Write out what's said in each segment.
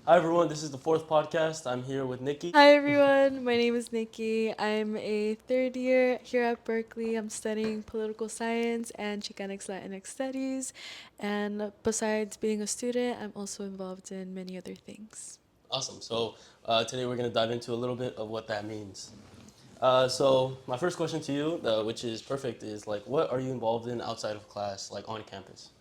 Hi everyone, this is the fourth podcast. I'm here with Nikki. Hi everyone, my name is Nikki. I'm a third year here at Berkeley. I'm studying political science and Chicanx Latinx studies. And besides being a student, I'm also involved in many other things. Awesome. So today we're going to dive into a little bit of what that means. So my first question to you, which is perfect, is like, what are you involved in outside of class, like on campus?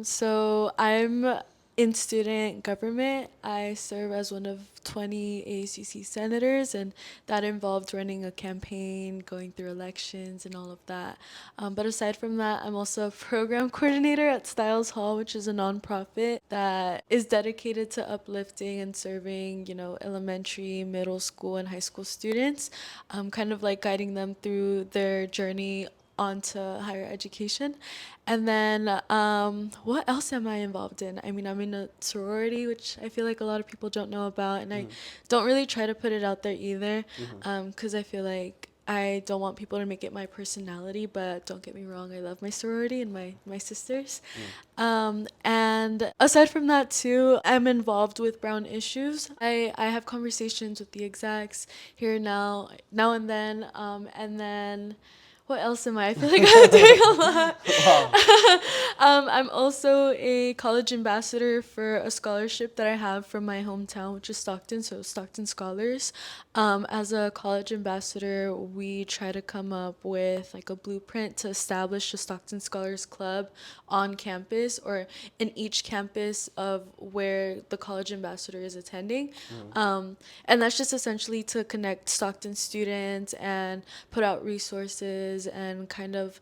So I'm in student government. I serve as one of 20 AACC senators, and that involved running a campaign, going through elections, and all of that. But aside from that, I'm also a program coordinator at Styles Hall, which is a nonprofit that is dedicated to uplifting and serving, elementary, middle school, and high school students, kind of like guiding them through their journey onto higher education. And then what else am I involved in? I mean, I'm in a sorority, which I feel like a lot of people don't know about, and I don't really try to put it out there either, because I feel like I don't want people to make it my personality, but don't get me wrong, I love my sorority and my sisters. And aside from that too, I'm involved with brown issues. I have conversations with the execs here now and then, and then what else am I? I feel like I'm doing a lot. Wow. I'm also a college ambassador for a scholarship that I have from my hometown, which is Stockton, so Stockton Scholars. As a college ambassador, we try to come up with like a blueprint to establish a Stockton Scholars Club on campus or in each campus of where the college ambassador is attending. And that's just essentially to connect Stockton students and put out resources and kind of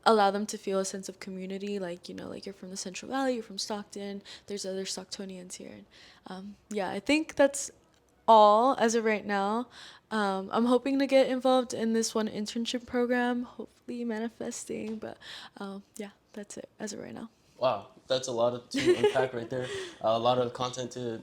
allow them to feel a sense of community, like, like you're from the Central Valley, you're from Stockton, there's other Stocktonians here. And yeah, I think that's all as of right now. I'm hoping to get involved in this one internship program, hopefully manifesting, but yeah, that's it as of right now. Wow, that's a lot to unpack right there. A lot of content to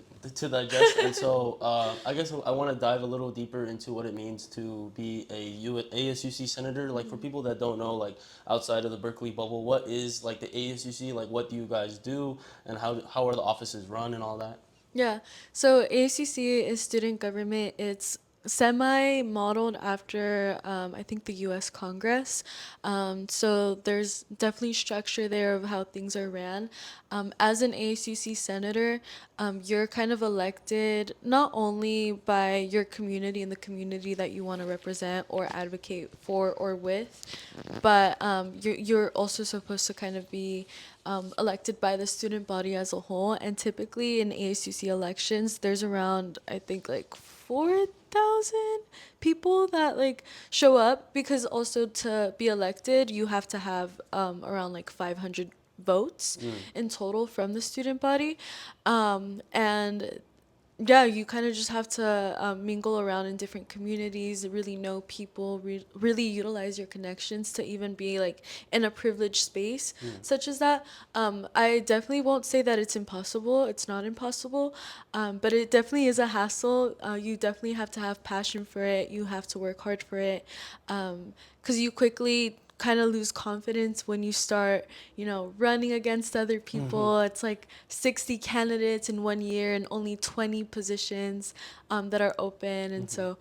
digest, and so I guess I want to dive a little deeper into what it means to be a ASUC senator. Like for people that don't know, like outside of the Berkeley bubble, what is like the ASUC? Like what do you guys do, and how are the offices run and all that? Yeah. So ACC is student government. It's semi modeled after I think the U.S. Congress. So there's definitely structure there of how things are ran. As an ACC senator, you're kind of elected not only by your community and the community that you want to represent or advocate for or with, but you're also supposed to kind of be elected by the student body as a whole. And typically in ASUC elections, there's around, I think, like 4,000 people that like show up because also to be elected, you have to have around like 500 votes in total from the student body. And yeah, you kind of just have to mingle around in different communities, really know people, really utilize your connections to even be like in a privileged space such as that. I definitely won't say that it's impossible. It's not impossible, but it definitely is a hassle. You definitely have to have passion for it. You have to work hard for it, because you quickly kind of lose confidence when you start, running against other people. It's like 60 candidates in 1 year and only 20 positions that are open. And so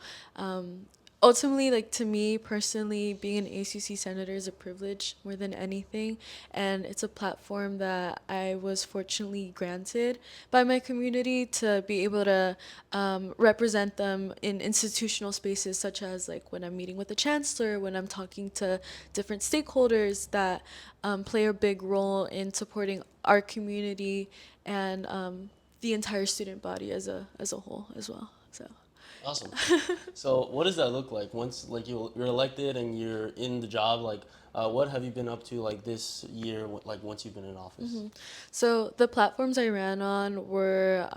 ultimately, like to me personally, being an ACC senator is a privilege more than anything. And it's a platform that I was fortunately granted by my community to be able to represent them in institutional spaces, such as like when I'm meeting with the chancellor, when I'm talking to different stakeholders that play a big role in supporting our community and the entire student body as a whole as well. So Awesome. So what does that look like once like you're elected and you're in the job? Like what have you been up to like this year? Like once you've been in office? So the platforms I ran on were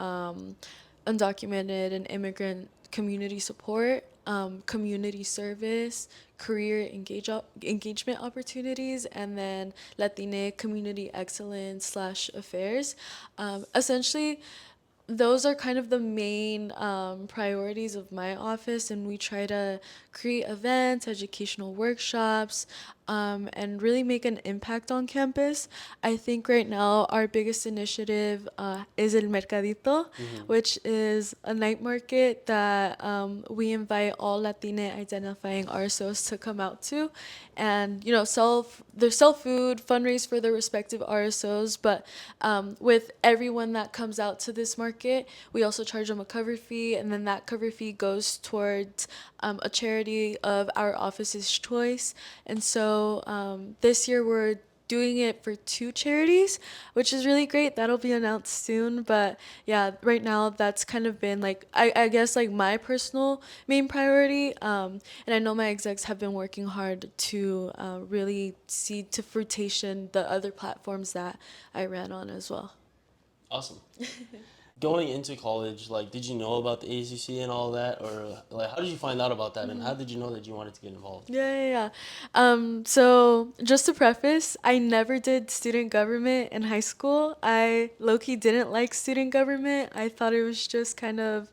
undocumented and immigrant community support, community service, engagement opportunities, and then Latina community excellence slash affairs. Essentially, those are kind of the main priorities of my office, and we try to create events, educational workshops, and really make an impact on campus. I think right now our biggest initiative is El Mercadito, which is a night market that we invite all Latina identifying RSOs to come out to, and sell food, fundraise for their respective RSOs. But with everyone that comes out to this market, we also charge them a cover fee, and then that cover fee goes towards a charity of our office's choice. And so this year we're doing it for two charities, which is really great. That'll be announced soon. But yeah, right now that's kind of been like, I guess like my personal main priority. And I know my execs have been working hard to really see to fruition the other platforms that I ran on as well. Awesome. Going into college, like, did you know about the ASUC and all that, or like, how did you find out about that, and how did you know that you wanted to get involved? Yeah. So just to preface, I never did student government in high school. I low-key didn't like student government. I thought it was just kind of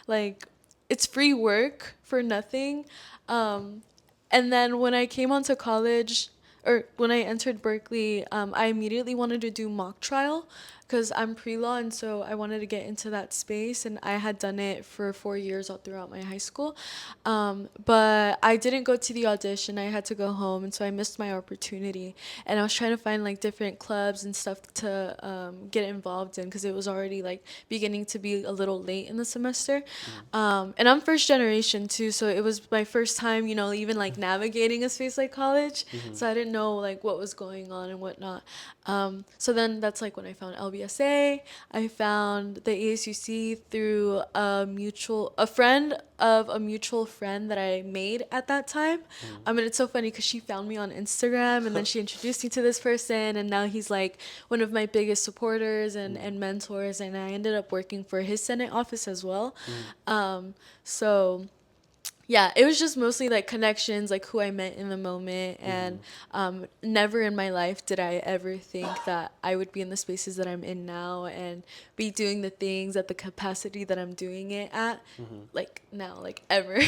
like it's free work for nothing. Um, and then when I came onto college, or when I entered Berkeley, I immediately wanted to do mock trial because I'm pre-law, and so I wanted to get into that space, and I had done it for 4 years all throughout my high school. But I didn't go to the audition. I had to go home, and so I missed my opportunity. And I was trying to find like different clubs and stuff to get involved in because it was already like beginning to be a little late in the semester. And I'm first generation too, so it was my first time, even like navigating a space like college. So I didn't know like what was going on and whatnot. So then that's like when I found LBSA. I found the ASUC through a friend of a mutual friend that I made at that time. And it's so funny because she found me on Instagram, and then she introduced me to this person, and now he's like one of my biggest supporters and mentors, and I ended up working for his Senate office as well. So yeah, it was just mostly like connections, like who I met in the moment, and never in my life did I ever think that I would be in the spaces that I'm in now and be doing the things at the capacity that I'm doing it at, like now, like ever.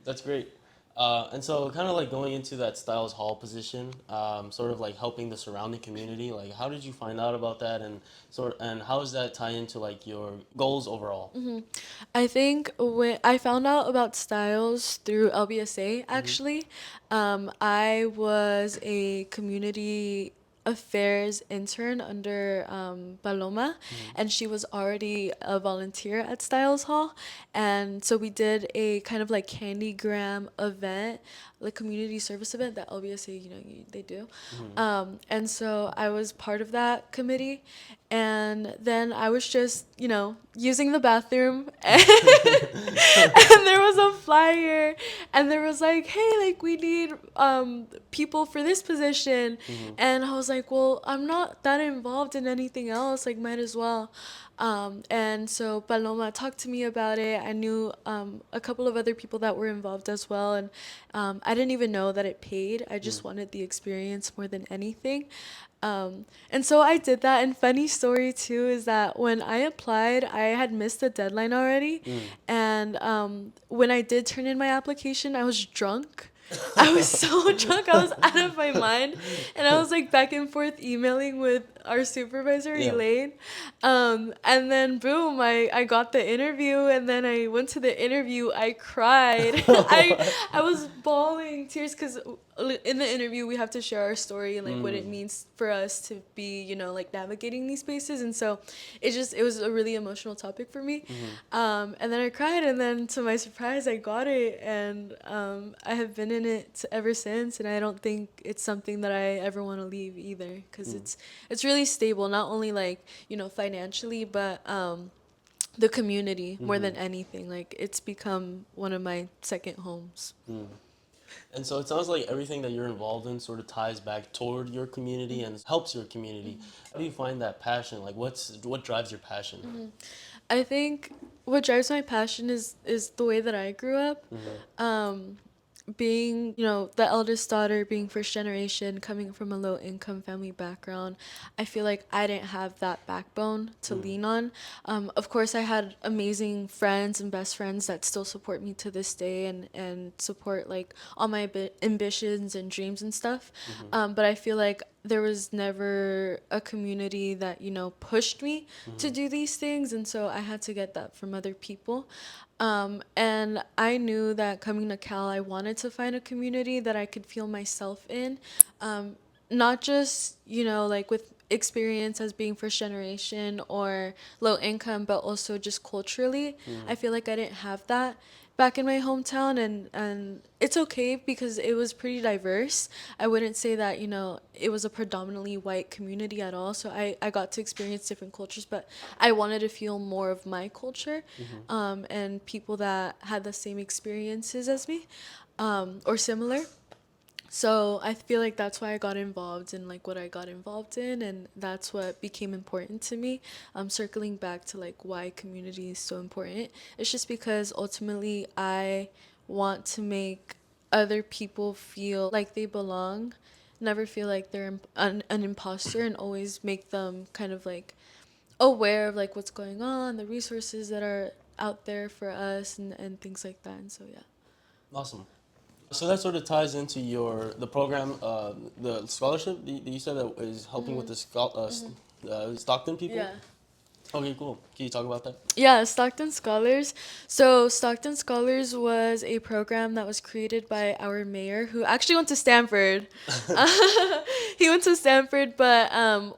That's great. And so, kind of like going into that Styles Hall position, sort of like helping the surrounding community. Like, how did you find out about that, and how does that tie into like your goals overall? I think when I found out about Styles through LBSA, actually, I was a community affairs intern under Paloma, and she was already a volunteer at Styles Hall. And so we did a kind of like Candygram event, like community service event that LBSA, they do. And so I was part of that committee. And then I was just, using the bathroom, and, and there was a flyer, and there was like, hey, like we need people for this position. And I was like, well, I'm not that involved in anything else, like might as well. And so Paloma talked to me about it. I knew a couple of other people that were involved as well, and I didn't even know that it paid. I just wanted the experience more than anything. And so I did that. And funny story too is that when I applied, I had missed the deadline already. And when I did turn in my application, I was drunk. I was so drunk. I was out of my mind. And I was like back and forth emailing with our supervisor, Yeah. Elaine. And then boom, I got the interview. And then I went to the interview. I cried. I was bawling tears because in the interview we have to share our story and like what it means for us to be, like navigating these spaces. And so it was a really emotional topic for me. And then I cried, and then to my surprise I got it, and I have been in it ever since, and I don't think it's something that I ever want to leave either, because it's really stable, not only like financially, but the community more than anything. Like it's become one of my second homes. And so it sounds like everything that you're involved in sort of ties back toward your community and helps your community. How do you find that passion? Like, what drives your passion? I think what drives my passion is the way that I grew up. Um, being, the eldest daughter, being first generation, coming from a low income family background, I feel like I didn't have that backbone to Mm. lean on. Of course, I had amazing friends and best friends that still support me to this day, and support like all my ambitions and dreams and stuff. Mm-hmm. But I feel like there was never a community that, pushed me to Mm-hmm. do these things. And so I had to get that from other people. And I knew that coming to Cal, I wanted to find a community that I could feel myself in. Um, Not just, like with experience as being first generation or low income, but also just culturally. Mm. I feel like I didn't have that back in my hometown, and it's okay because it was pretty diverse. I wouldn't say that, it was a predominantly white community at all. So I got to experience different cultures, but I wanted to feel more of my culture, Mm-hmm. and people that had the same experiences as me, or similar. So I feel like that's why I got involved in like what I got involved in, and that's what became important to me. Circling back to like why community is so important, it's just because ultimately I want to make other people feel like they belong, never feel like they're an imposter, and always make them kind of like aware of like what's going on, the resources that are out there for us, and things like that. And so yeah. Awesome. So that sort of ties into the program, the scholarship that you said that is helping with the Stockton people. Yeah. Okay, cool. Can you talk about that? Yeah, Stockton Scholars. So, Stockton Scholars was a program that was created by our mayor, who actually went to Stanford. He went to Stanford, but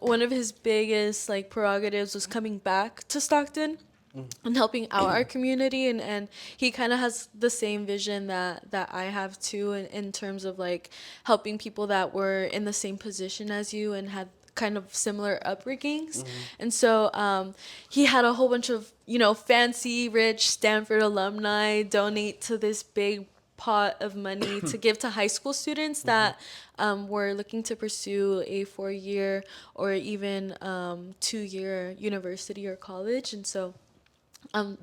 one of his biggest like prerogatives was coming back to Stockton Mm. and helping out our community, and he kind of has the same vision that I have too, in terms of like helping people that were in the same position as you and had kind of similar upbringings. Mm-hmm. And so he had a whole bunch of, fancy rich Stanford alumni donate to this big pot of money to give to high school students Mm-hmm. that were looking to pursue a 4 year or even 2 year university or college. And so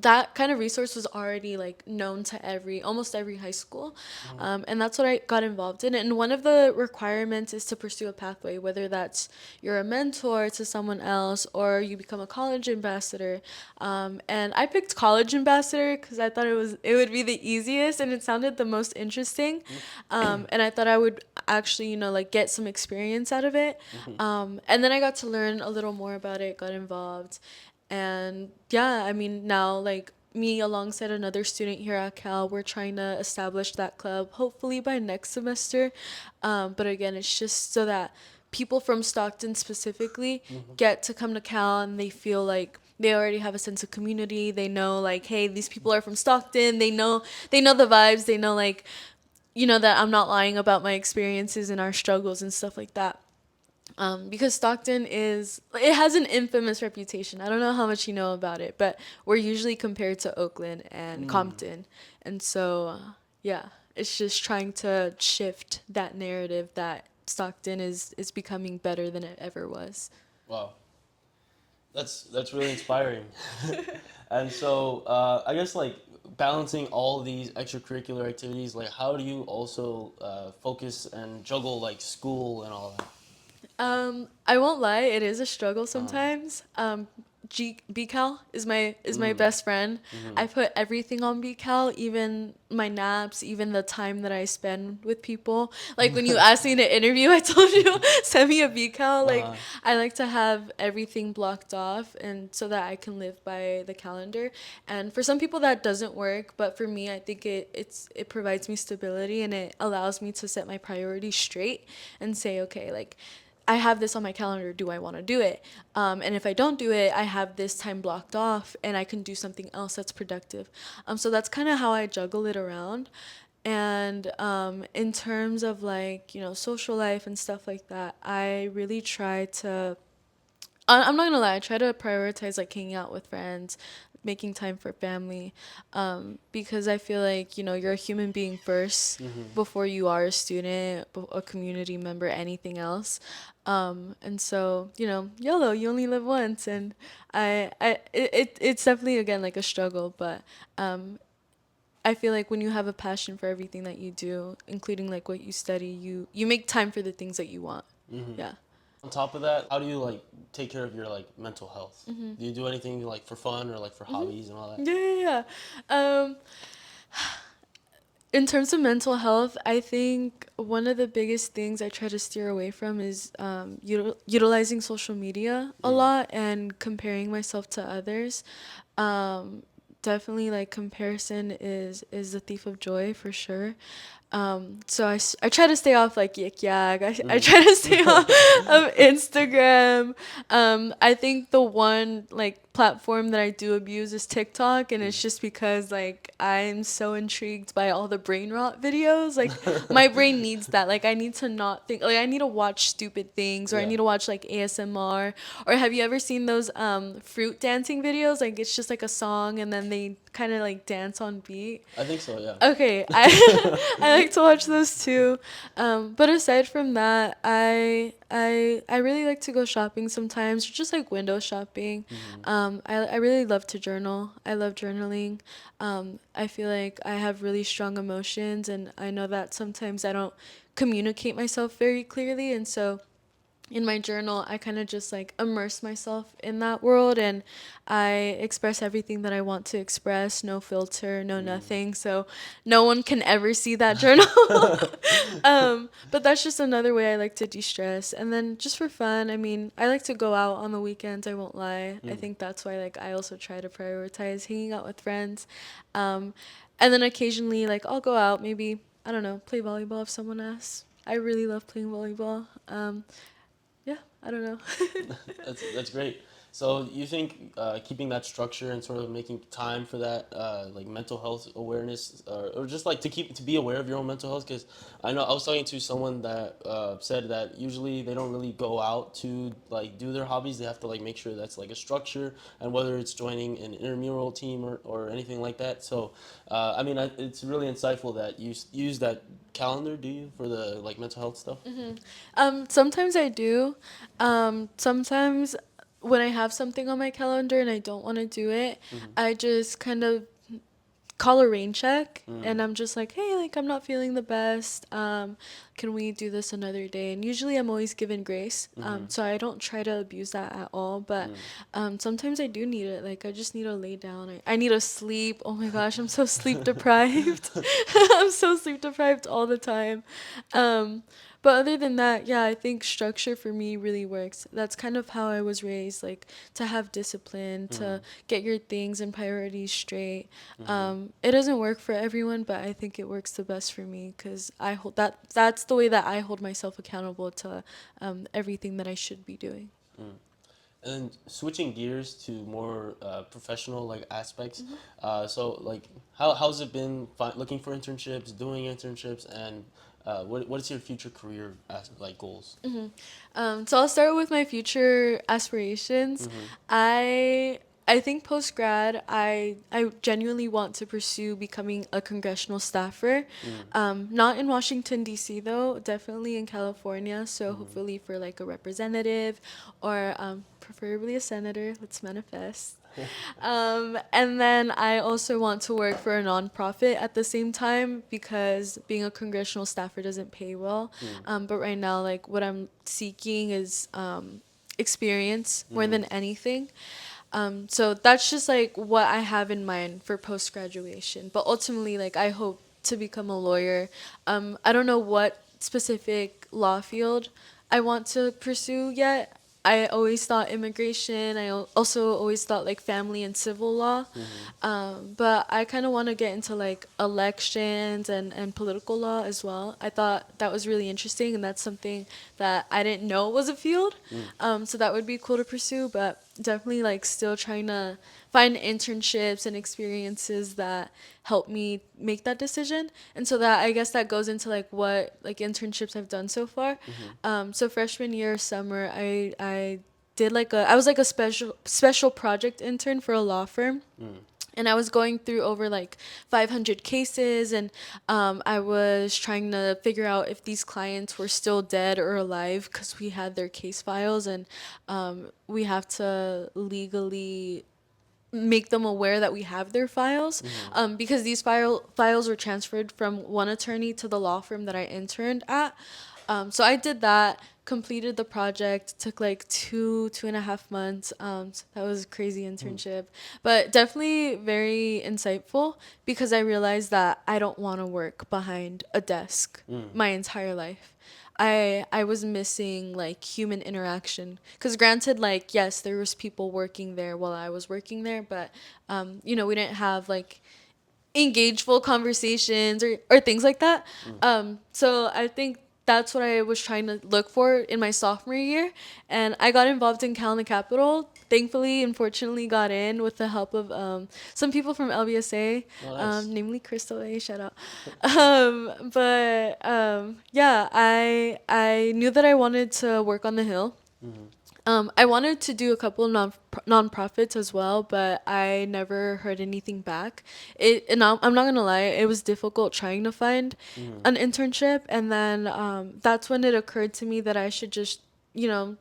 that kind of resource was already like known to almost every high school, Mm-hmm. and that's what I got involved in. And one of the requirements is to pursue a pathway, whether that's you're a mentor to someone else or you become a college ambassador. And I picked college ambassador because I thought it would be the easiest and it sounded the most interesting, and I thought I would actually, like get some experience out of it. Mm-hmm. And then I got to learn a little more about it, got involved. And yeah, I mean, now like me alongside another student here at Cal, we're trying to establish that club hopefully by next semester. But again, it's just so that people from Stockton specifically Mm-hmm. get to come to Cal and they feel like they already have a sense of community. They know like, hey, these people are from Stockton. They know the vibes. They know like, that I'm not lying about my experiences and our struggles and stuff like that. Because Stockton it has an infamous reputation. I don't know how much you know about it, but we're usually compared to Oakland and Mm. Compton. And so, yeah, it's just trying to shift that narrative that Stockton is becoming better than it ever was. Wow, that's really inspiring. And so, I guess like balancing all these extracurricular activities, like how do you also focus and juggle like school and all that? I won't lie, it is a struggle Uh, sometimes. BCal is my mm, best friend. mm-hmm. I put everything on BCal, even my naps, even the time that I spend with people. Like when you asked me to interview, I told you send me a BCal. Like Uh, I like to have everything blocked off, and so that I can live by the calendar. And for some people that doesn't work, but for me, I think it provides me stability, and it allows me to set my priorities straight and say, okay, like I have this on my calendar. Do I want to do it? And if I don't do it, I have this time blocked off and I can do something else that's productive. So that's kind of how I juggle it around. And in terms of like, social life and stuff like that, I really try to I'm not gonna lie, I try to prioritize like hanging out with friends, making time for family, because I feel like, you're a human being first mm-hmm. before you are a student, a community member, anything else. And so, YOLO, you only live once. And it's definitely, again, like a struggle, but I feel like when you have a passion for everything that you do, including like what you study, you make time for the things that you want. Hmm. Yeah. On top of that, how do you like take care of your like mental health? Do you do anything like for fun or like for hobbies and all that? Yeah, yeah, yeah. In terms of mental health, I think one of the biggest things I try to steer away from is utilizing social media a Mm. lot and comparing myself to others. Um, Definitely, like comparison is the thief of joy for sure. So I try to stay off like Yik Yak. I Mm. try to stay off of Instagram. I think the one like platform that I do abuse is TikTok, and Mm. it's just because like I'm so intrigued by all the brain rot videos. Like my brain needs that. Like I need to not think. Like I need to watch stupid things, or I Yeah, need to watch like ASMR. Or have you ever seen those fruit dancing videos? Like it's just like a song, and then they kind of like dance on beat. I think so. Yeah. Okay, I like to watch those too. But aside from that, I really like to go shopping sometimes, just like window shopping. Hmm. I really love to journal. I love journaling. I feel like I have really strong emotions, and I know that sometimes I don't communicate myself very clearly, and so in my journal, I kind of just like immerse myself in that world, and I express everything that I want to express, no filter, no Mm. nothing. So no one can ever see that journal. But that's just another way I like to de stress. And then just for fun, I mean, I like to go out on the weekends, I won't lie. I Mm. think that's why like I also try to prioritize hanging out with friends. Um, and then occasionally, like, I'll go out, maybe, I don't know, play volleyball if someone asks. I really love playing volleyball. Yeah, I don't know. That's great. So you think keeping that structure and sort of making time for that, like mental health awareness, or just like to be aware of your own mental health, because I know I was talking to someone that said that usually they don't really go out to like do their hobbies. They have to like make sure that's like a structure, and whether it's joining an intramural team or anything like that. So, I mean, it's really insightful that you use that calendar. Do you for the like mental health stuff? Sometimes I do. Sometimes when I have something on my calendar and I don't want to do it, Mm-hmm. I just kind of call a rain check, Mm. and I'm just like, hey, like I'm not feeling the best. Can we do this another day? And usually I'm always given grace. Mm-hmm. So I don't try to abuse that at all. But Mm. sometimes I do need it. Like I just need to lay down. I need to sleep. Oh my gosh, I'm so sleep deprived. I'm so sleep deprived all the time. Um, but other than that, yeah, I think structure for me really works. That's kind of how I was raised, like to have discipline, Mm. to get your things and priorities straight. Mm-hmm. It doesn't work for everyone, but I think it works the best for me because I hold that. That's the way that I hold myself accountable to everything that I should be doing. Mm. And switching gears to more professional like aspects, so like how's it been looking for internships, doing internships, and what is your future career like goals? So I'll start with my future aspirations. Mm-hmm. I I think post grad, I genuinely want to pursue becoming a congressional staffer. Mm. Not in Washington D.C. though, definitely in California. So Mm-hmm. hopefully for like a representative, or preferably a senator. Let's manifest. And then I also want to work for a nonprofit at the same time because being a congressional staffer doesn't pay well. Mm. But right now, like what I'm seeking is experience more Mm-hmm. than anything. So that's just like what I have in mind for post graduation. But ultimately, like I hope to become a lawyer. I don't know what specific law field I want to pursue yet. I always thought immigration. Also always thought like family and civil law. Mm-hmm. But I kind of want to get into like elections and political law as well. I thought that was really interesting, and that's something that I didn't know was a field. Mm. So that would be cool to pursue, but definitely like still trying to find internships and experiences that help me make that decision. And so that I guess that goes into like what like internships I've done so far. Mm-hmm. So freshman year summer, I did like I was like a special project intern for a law firm, Mm. and I was going through over like 500 cases, and I was trying to figure out if these clients were still dead or alive because we had their case files, and we have to legally make them aware that we have their files, because these files were transferred from one attorney to the law firm that I interned at. So I did that, completed the project, took like 2.5 months. So that was a crazy internship, but definitely very insightful because I realized that I don't want to work behind a desk my entire life. I was missing like human interaction because granted, like, yes, there was people working there while I was working there, but we didn't have like engageful conversations or things like that. So I think that's what I was trying to look for in my sophomore year. And I got involved in Cal in the Capital. Thankfully, unfortunately, got in with the help of some people from LBSA, Oh, nice. namely Crystal A. Shout out. But yeah, I knew that I wanted to work on the Hill. I wanted to do a couple of nonprofits as well, but I never heard anything back. I'm not gonna lie, it was difficult trying to find an internship, and then that's when it occurred to me that I should just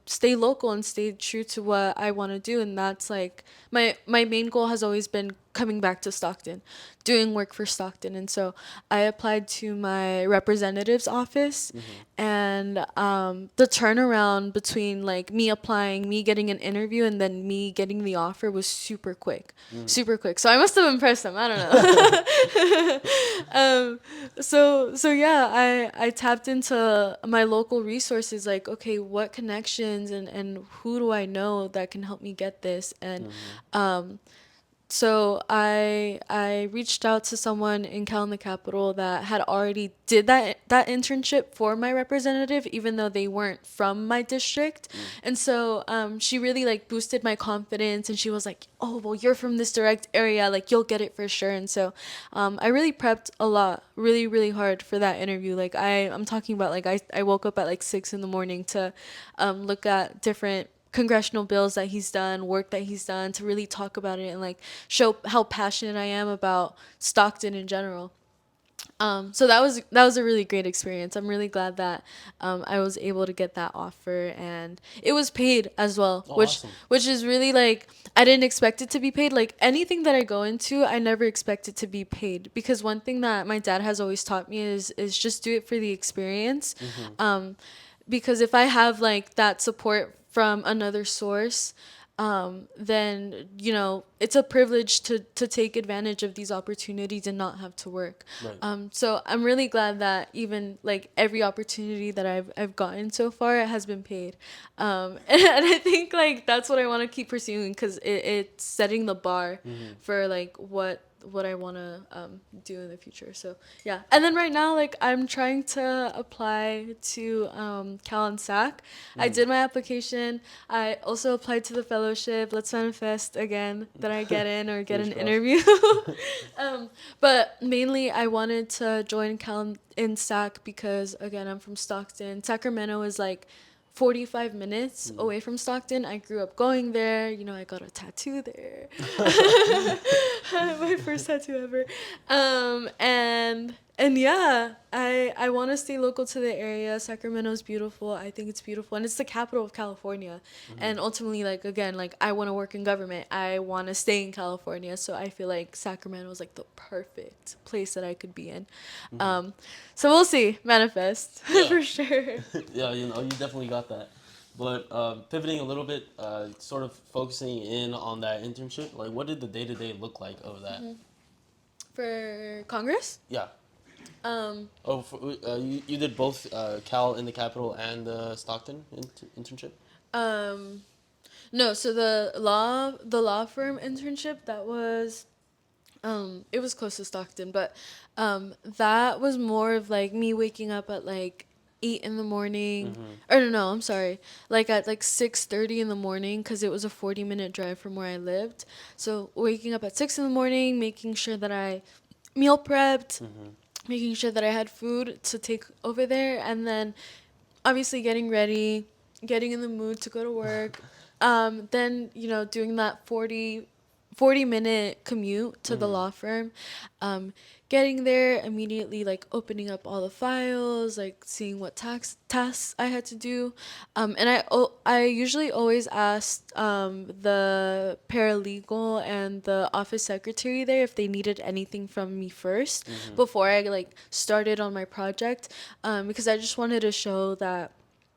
stay local and stay true to what I want to do, and that's like my main goal has always been coming back to Stockton, doing work for Stockton. And so I applied to my representative's office, and the turnaround between like me applying, me getting an interview, and then me getting the offer was super quick, super quick. So I must have impressed them. I don't know. So yeah, I tapped into my local resources, like, okay, what connections and who do I know that can help me get this? And so I reached out to someone in Cal in the Capital that had already did that internship for my representative, even though they weren't from my district. And so she really like boosted my confidence, and she was like, oh, well, you're from this direct area, like you'll get it for sure. And so I really prepped a lot, really, really hard for that interview. Like I'm talking about, like, I woke up at like 6 in the morning to look at different congressional bills that he's done, work that he's done, to really talk about it and like show how passionate I am about Stockton in general. So that was a really great experience. I'm really glad that I was able to get that offer, and it was paid as well, Oh, which awesome. which is really like, I didn't expect it to be paid. Like anything that I go into, I never expect it to be paid, because one thing that my dad has always taught me is just do it for the experience. Because if I have like that support from another source, then it's a privilege to take advantage of these opportunities and not have to work. Right. So I'm really glad that even like every opportunity that I've gotten so far, it has been paid. And I think like that's what I want to keep pursuing, because it's setting the bar for like what I want to do in the future. So yeah. And then right now, like, I'm trying to apply to Cal and SAC. I did my application. I also applied to the fellowship. Let's manifest again that I get in or get an interview. But mainly I wanted to join Cal and SAC because, again, I'm from Stockton. Sacramento is like 45 minutes away from Stockton. I grew up going there. I got a tattoo there. My first tattoo ever. And yeah, I want to stay local to the area. Sacramento's beautiful. I think it's beautiful, and it's the capital of California. And ultimately, like, again, like, I want to work in government. I want to stay in California. So I feel like Sacramento is like the perfect place that I could be in. So we'll see. Manifest. Yeah. For sure. Yeah, you definitely got that. But pivoting a little bit, sort of focusing in on that internship, like, what did the day-to-day look like of that? For Congress? Yeah. Um, You did both Cal in the Capital and Stockton internship? no, so the law firm internship, that was it was close to Stockton, but that was more of like me waking up at like 8 in the morning. Or no, I'm sorry, like at like 6:30 in the morning, because it was a 40-minute drive from where I lived. So waking up at 6 in the morning, making sure that I meal prepped, making sure that I had food to take over there, and then obviously getting ready, getting in the mood to go to work. Then doing that 40-minute commute to the law firm. um, Getting there immediately, like opening up all the files, like seeing what tax tasks I had to do. And I usually always asked the paralegal and the office secretary there if they needed anything from me first before I like started on my project, because I just wanted to show that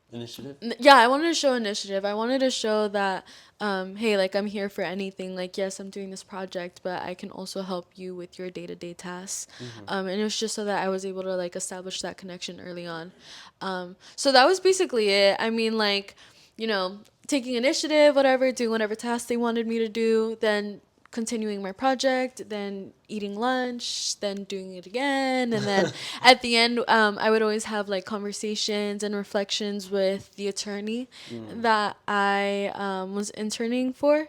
Initiative. yeah, I wanted to show initiative. I wanted to show that, hey, like I'm here for anything. Like, yes, I'm doing this project, but I can also help you with your day-to-day tasks. And it was just so that I was able to like establish that connection early on. So that was basically it. I mean, like, taking initiative, whatever, doing whatever task they wanted me to do, then continuing my project, then eating lunch, then doing it again, and then at the end, I would always have like conversations and reflections with the attorney that I was interning for.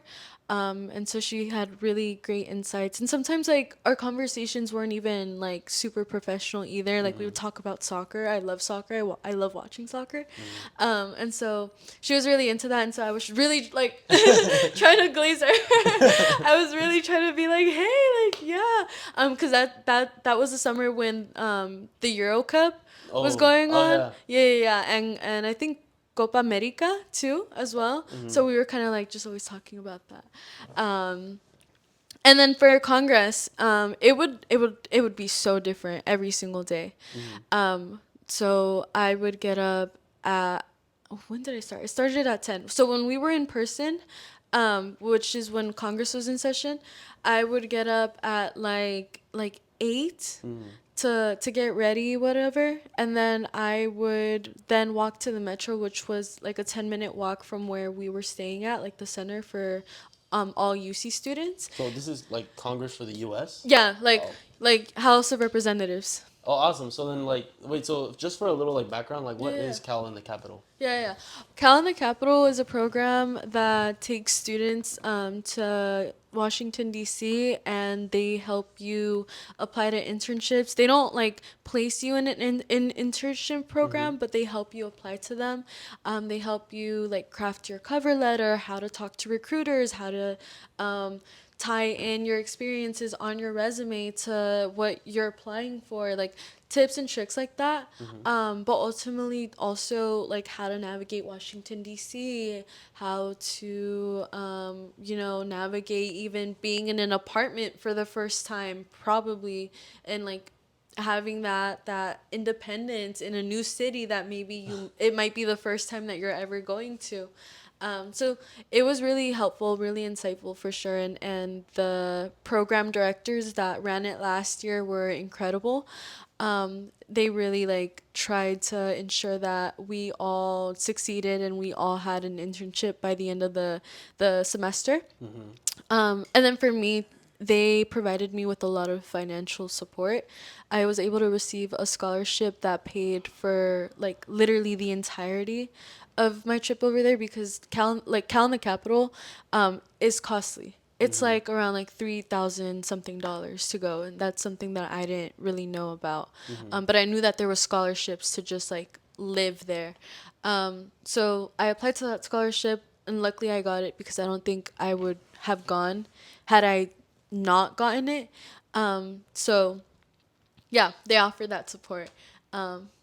And so she had really great insights. And sometimes, like, our conversations weren't even, like, super professional either. Like, we would talk about soccer. I love soccer. I love watching soccer. And so she was really into that. And so I was really, like, trying to glaze her. I was really trying to be like, hey, like, yeah. Because that was the summer when the Euro Cup was going Oh on. yeah. Yeah. And I think Copa America too as well. So we were kind of like just always talking about that. And then for Congress, it would be so different every single day. So I would get up at, when did I start? I started at 10. So when we were in person, which is when Congress was in session, I would get up at like 8 to get ready, whatever, and then I would then walk to the metro, which was like a 10-minute walk from where we were staying at, like the center for all UC students. So this is like Congress for the U.S. Yeah, like Oh. like House of Representatives. Oh, awesome. So then, like, wait. So just for a little like background, like, what Yeah. is Cal in the Capitol? Yeah. Cal in the Capital is a program that takes students to Washington, D.C., and they help you apply to internships. They don't like place you in an internship program, but they help you apply to them. They help you like craft your cover letter, how to talk to recruiters, how to tie in your experiences on your resume to what you're applying for, like tips and tricks like that. But ultimately also like how to navigate Washington D.C., how to navigate even being in an apartment for the first time probably, and like having that independence in a new city that maybe it might be the first time that you're ever going to. So it was really helpful, really insightful for sure. And the program directors that ran it last year were incredible. They really like tried to ensure that we all succeeded and we all had an internship by the end of the semester. And then for me, they provided me with a lot of financial support. I was able to receive a scholarship that paid for like literally the entirety of my trip over there, because Cal in the Capital is costly. It's like around like 3,000 something dollars to go, and that's something that I didn't really know about. But I knew that there were scholarships to just like live there. So I applied to that scholarship, and luckily I got it, because I don't think I would have gone had I not gotten it. So yeah, they offered that support.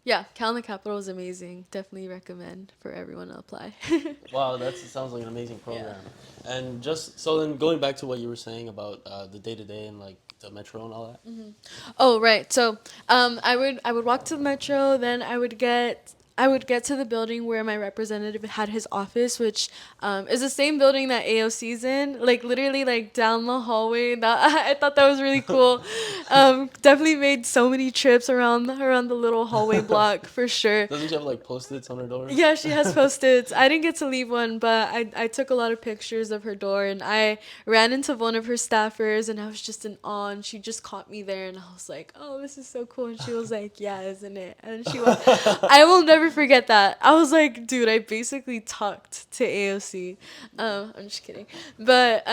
Yeah, Cal in the Capital is amazing. Definitely recommend for everyone to apply. Wow, that sounds like an amazing program. And just so then going back to what you were saying about the day to day and like the metro and all that. Oh, right. So, I would walk to the metro, then I would get to the building where my representative had his office, which is the same building that AOC's in, like literally like down the hallway. That I thought that was really cool. Definitely made so many trips around the little hallway block for sure. Doesn't she have like post-its on her door? Yeah, she has post-its. I didn't get to leave one, but I took a lot of pictures of her door, and I ran into one of her staffers, and I was just in awe, and she just caught me there, and I was like, oh, this is so cool. And she was like, yeah, isn't it? And she was, I will never forget that. I was like, dude, I basically talked to AOC. I'm just kidding. But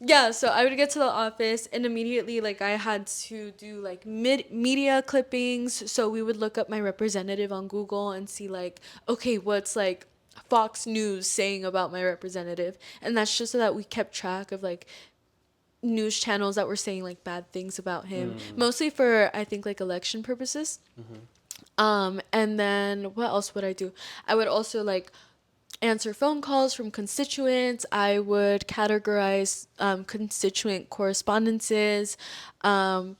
yeah, so I would get to the office, and immediately like I had to do like media clippings. So we would look up my representative on Google and see like, okay, what's like Fox News saying about my representative, and that's just so that we kept track of like news channels that were saying like bad things about him, mostly for I think like election purposes. And then what else would I do? I would also like answer phone calls from constituents. I would categorize constituent correspondences. Um,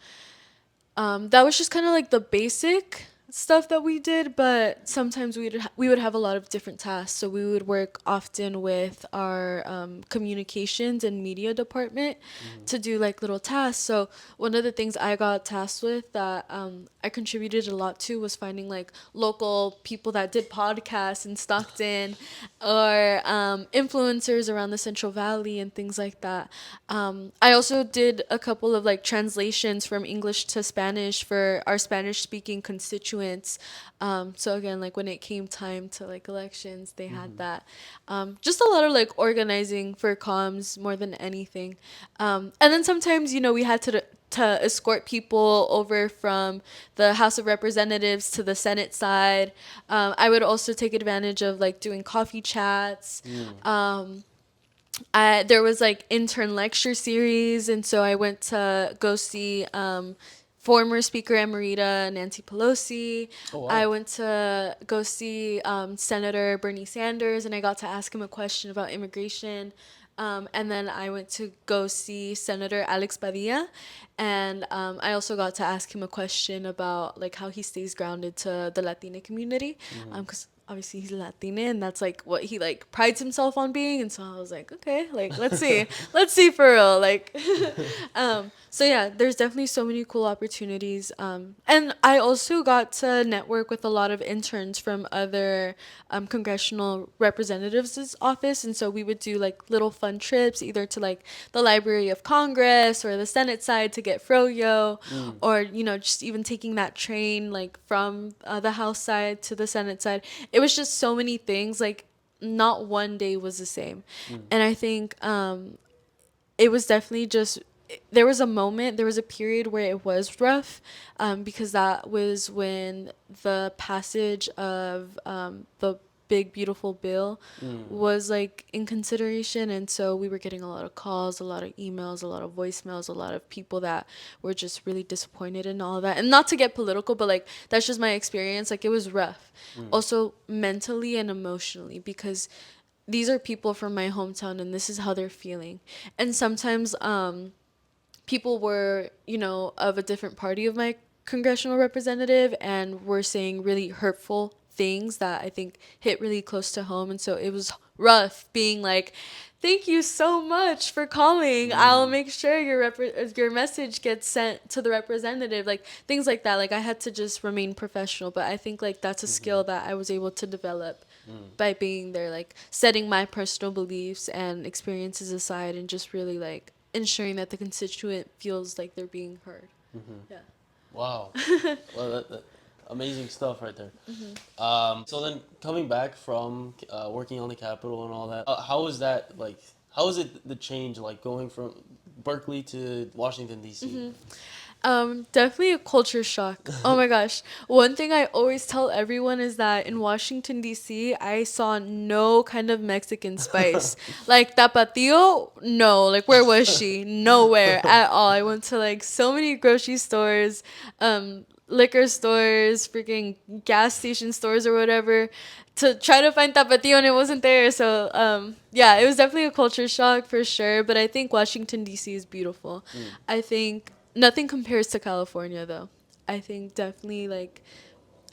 that was just kind of like the basic stuff that we did, but sometimes we would have a lot of different tasks. So we would work often with our communications and media department to do like little tasks. So one of the things I got tasked with that I contributed a lot to was finding like local people that did podcasts in Stockton or influencers around the Central Valley and things like that. I also did a couple of like translations from English to Spanish for our Spanish speaking constituents. So again, like when it came time to like elections, they had that. Just a lot of like organizing for comms more than anything. And then sometimes, we had to escort people over from the House of Representatives to the Senate side. I would also take advantage of like doing coffee chats. There was like intern lecture series, and so I went to go see former Speaker Emerita Nancy Pelosi. Oh wow. I went to go see Senator Bernie Sanders, and I got to ask him a question about immigration. And then I went to go see Senator Alex Padilla, and I also got to ask him a question about like how he stays grounded to the Latina community, because obviously he's Latina, and that's like what he like prides himself on being. And so I was like, okay, like let's see for real, like. So yeah, there's definitely so many cool opportunities, and I also got to network with a lot of interns from other congressional representatives' office, and so we would do like little fun trips either to like the Library of Congress or the Senate side to get froyo, or just even taking that train like from the House side to the Senate side. It was just so many things, like not one day was the same. And I think it was definitely just, there was a period where it was rough, because that was when the passage of the big beautiful bill was like in consideration, and so we were getting a lot of calls, a lot of emails, a lot of voicemails, a lot of people that were just really disappointed in all of that. And not to get political, but like that's just my experience. Like it was rough, also mentally and emotionally, because these are people from my hometown and this is how they're feeling. And sometimes people were, of a different party of my congressional representative and were saying really hurtful things that I think hit really close to home. And so it was rough being like, thank you so much for calling. I'll make sure your message gets sent to the representative, like things like that. Like I had to just remain professional, but I think like that's a skill that I was able to develop by being there, like setting my personal beliefs and experiences aside and just really like ensuring that the constituent feels like they're being heard. Yeah. Wow. Well, that amazing stuff right there. So then coming back from working on the Capitol and all that, how was that like? How was it the change like going from Berkeley to Washington D.C.? Definitely a culture shock. Oh my gosh. One thing I always tell everyone is that in Washington, D.C., I saw no kind of Mexican spice. Like, Tapatio, no. Like, where was she? Nowhere at all. I went to, like, so many grocery stores, liquor stores, freaking gas station stores or whatever, to try to find Tapatio, and it wasn't there. So, yeah, it was definitely a culture shock for sure. But I think Washington, D.C. is beautiful. I think nothing compares to California, though. I think definitely like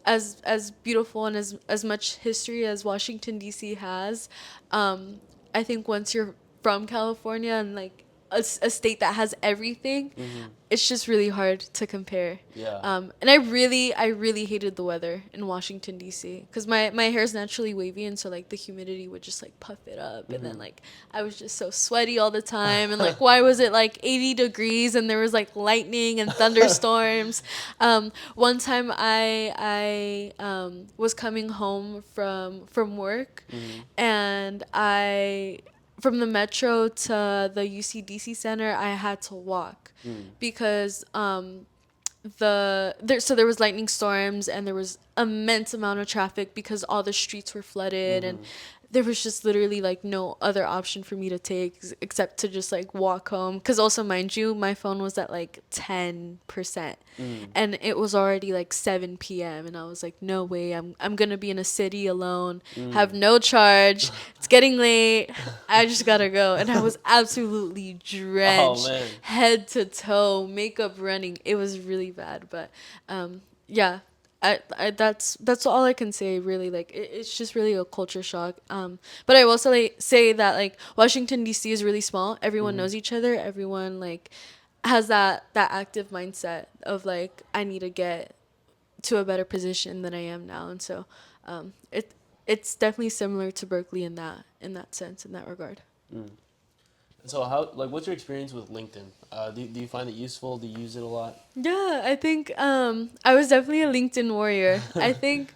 as beautiful and as much history as Washington D.C. has, I think once you're from California and like a state that has everything, it's just really hard to compare. Yeah. And I really hated the weather in Washington D.C. because my hair is naturally wavy, and so like the humidity would just like puff it up, and then like I was just so sweaty all the time, and like why was it like 80 degrees and there was like lightning and thunderstorms. One time I was coming home from work, and I from the metro to the UCDC Center, I had to walk because there was lightning storms and there was immense amount of traffic because all the streets were flooded, and there was just literally like no other option for me to take except to just like walk home. Because also, mind you, my phone was at like 10%, Mm. and it was already like 7 p.m. And I was like, no way, I'm gonna be in a city alone, have Mm. no charge, it's getting late, I just gotta go. And I was absolutely Oh drenched, man. head to toe, makeup running. It was really bad, but yeah. That's all I can say, really. Like it's just really a culture shock. But I will also like say that like Washington D.C. is really small. Everyone Hmm. knows each other. Everyone like has that active mindset of like, I need to get to a better position than I am now. And so it's definitely similar to Berkeley in that sense, in that regard. Mm. So how like what's your experience with LinkedIn? Do you find it useful? Do you use it a lot? Yeah, I think I was definitely a LinkedIn warrior. I think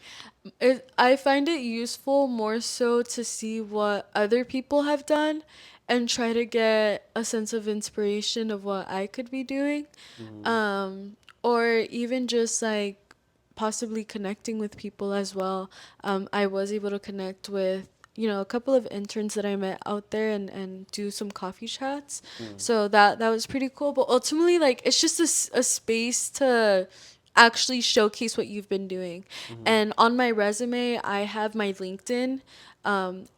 I find it useful more so to see what other people have done and try to get a sense of inspiration of what I could be doing. Mm. Um, or even just like possibly connecting with people as well. I was able to connect with, a couple of interns that I met out there, and do some coffee chats. Mm. So that was pretty cool. But ultimately, like, it's just a space to actually showcase what you've been doing. Mm-hmm. And on my resume, I have my LinkedIn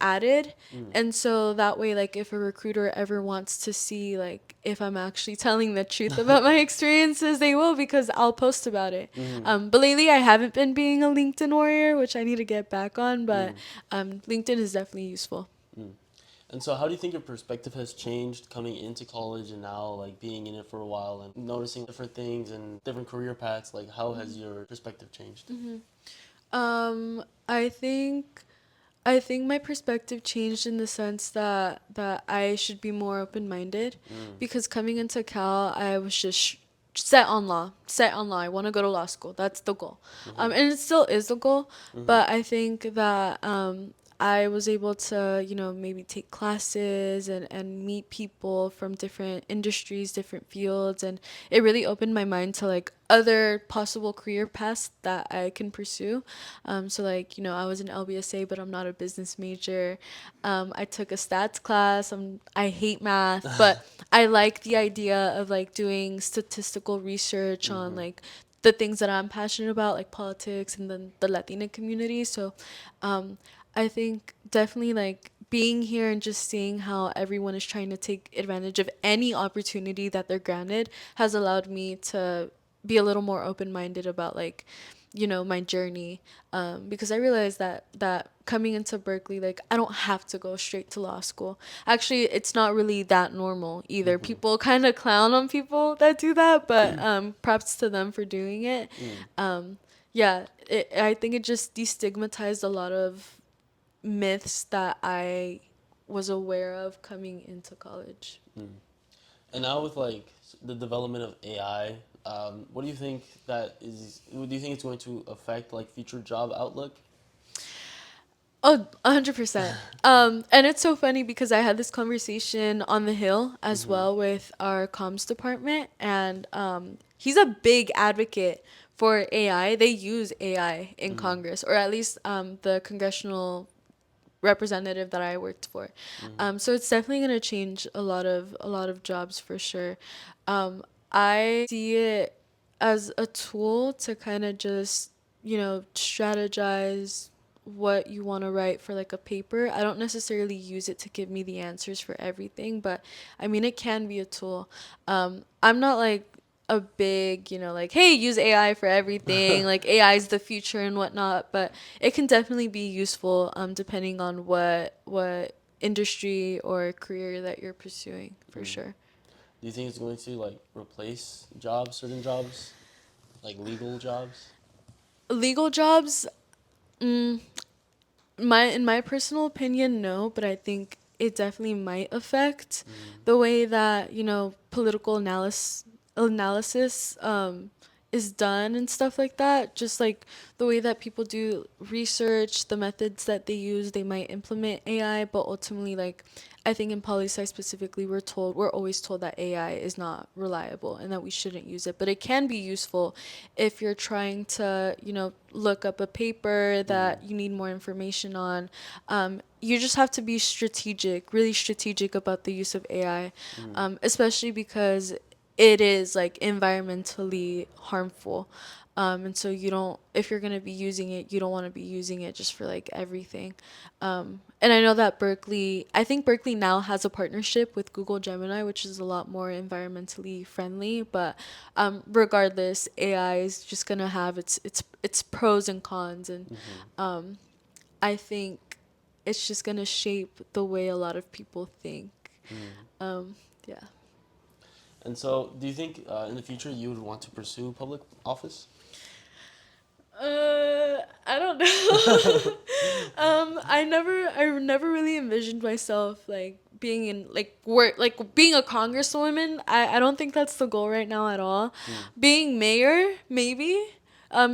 added. Mm. And so that way, like, if a recruiter ever wants to see, like, if I'm actually telling the truth about my experiences, they will, because I'll post about it. Mm-hmm. But lately, I haven't been being a LinkedIn warrior, which I need to get back on. But Mm. LinkedIn is definitely useful. Mm. And so, how do you think your perspective has changed coming into college and now, like, being in it for a while and noticing different things and different career paths? Like, how has your perspective changed? I think my perspective changed in the sense that I should be more open minded, Mm. because coming into Cal, I was just set on law, set on law. I want to go to law school. That's the goal, Mm-hmm. and it still is the goal. Mm-hmm. But I think that I was able to, maybe take classes and meet people from different industries, different fields, and it really opened my mind to like other possible career paths that I can pursue. So like, I was in LBSA, but I'm not a business major. I took a stats class. I hate math, but I like the idea of like doing statistical research on Mm-hmm. like the things that I'm passionate about, like politics and then the Latina community. So um, I think definitely like being here and just seeing how everyone is trying to take advantage of any opportunity that they're granted has allowed me to be a little more open minded about like, my journey. Because I realized that coming into Berkeley, like, I don't have to go straight to law school. Actually, it's not really that normal either. Mm-hmm. People kind of clown on people that do that, but props to them for doing it. Mm. Yeah, I think it just destigmatized a lot of myths that I was aware of coming into college. Mm. And now with like the development of AI, what do you think that is? Do you think it's going to affect like future job outlook? Oh, 100%. And it's so funny because I had this conversation on the Hill as Mm-hmm. well with our comms department, and he's a big advocate for AI. They use AI in Mm-hmm. Congress, or at least the congressional representative that I worked for. Mm-hmm. So it's definitely gonna change a lot of jobs for sure. I see it as a tool to kind of just, strategize what you want to write for like a paper. I don't necessarily use it to give me the answers for everything, but I mean, it can be a tool. I'm not like a big, like, hey, use AI for everything. Like, AI is the future and whatnot, but it can definitely be useful depending on what industry or career that you're pursuing, for Mm. sure. Do you think it's going to like replace jobs, certain jobs, like legal jobs? Legal jobs, mm, in my personal opinion, no, but I think it definitely might affect Mm. the way that, political analysis is done and stuff like that. Just like the way that people do research, the methods that they use, they might implement AI, but ultimately, like, I think in poli sci specifically, we're always told that AI is not reliable and that we shouldn't use it. But it can be useful if you're trying to, look up a paper that you need more information on. You just have to be strategic, really strategic about the use of AI, especially because it is like environmentally harmful. And so if you're going to be using it, you don't want to be using it just for like everything. And I know that I think Berkeley now has a partnership with Google Gemini, which is a lot more environmentally friendly. But regardless, AI is just going to have its pros and cons. And I think it's just going to shape the way a lot of people think. Yeah. And so, do you think in the future you would want to pursue public office? I don't know. I never really envisioned myself like being in like work, like being a congresswoman. I don't think that's the goal right now at all. Being mayor, maybe.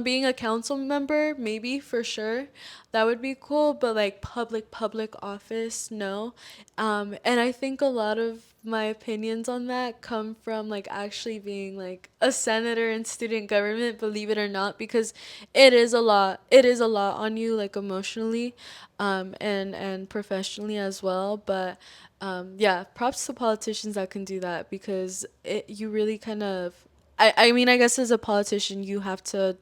Being a council member, maybe for sure. That would be cool, but like public office, no. And I think a lot of my opinions on that come from like actually being like a senator in student government, believe it or not, because it is a lot on you, like emotionally, and professionally as well. But yeah, props to politicians that can do that, because you really kind of, I mean, I guess as a politician you have to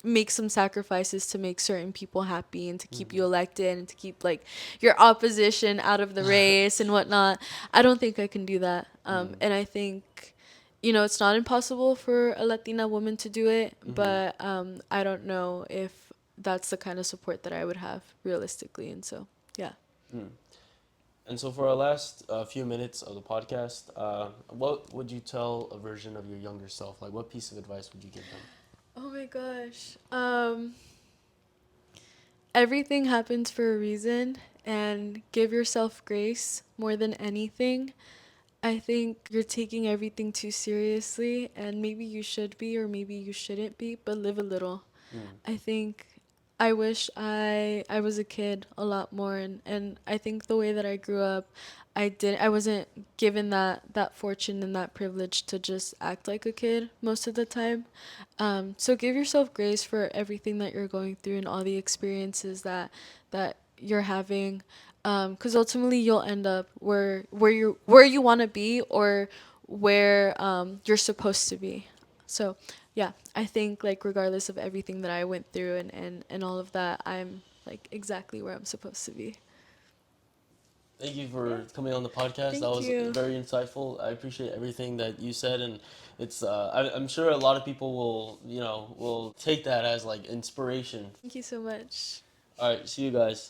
make some sacrifices to make certain people happy and to keep you elected and to keep like your opposition out of the race and whatnot. I don't think I can do that. And I think, it's not impossible for a Latina woman to do it, but I don't know if that's the kind of support that I would have realistically. And so, yeah. And so, for our last few minutes of the podcast, what would you tell a version of your younger self? Like, what piece of advice would you give them? Oh my gosh. Everything happens for a reason, and give yourself grace more than anything. I think you're taking everything too seriously, and maybe you should be, or maybe you shouldn't be, but live a little. I think I wish I was a kid a lot more, and I think the way that I grew up, I wasn't given that fortune and that privilege to just act like a kid most of the time. So give yourself grace for everything that you're going through and all the experiences that you're having, because ultimately you'll end up where you want to be, or where you're supposed to be. So yeah, I think like regardless of everything that I went through and all of that, I'm like exactly where I'm supposed to be. Thank you for coming on the podcast. That Thank was you. very insightful. I appreciate everything that you said, and I'm sure a lot of people will take that as like inspiration. Thank you so much. All right, see you guys.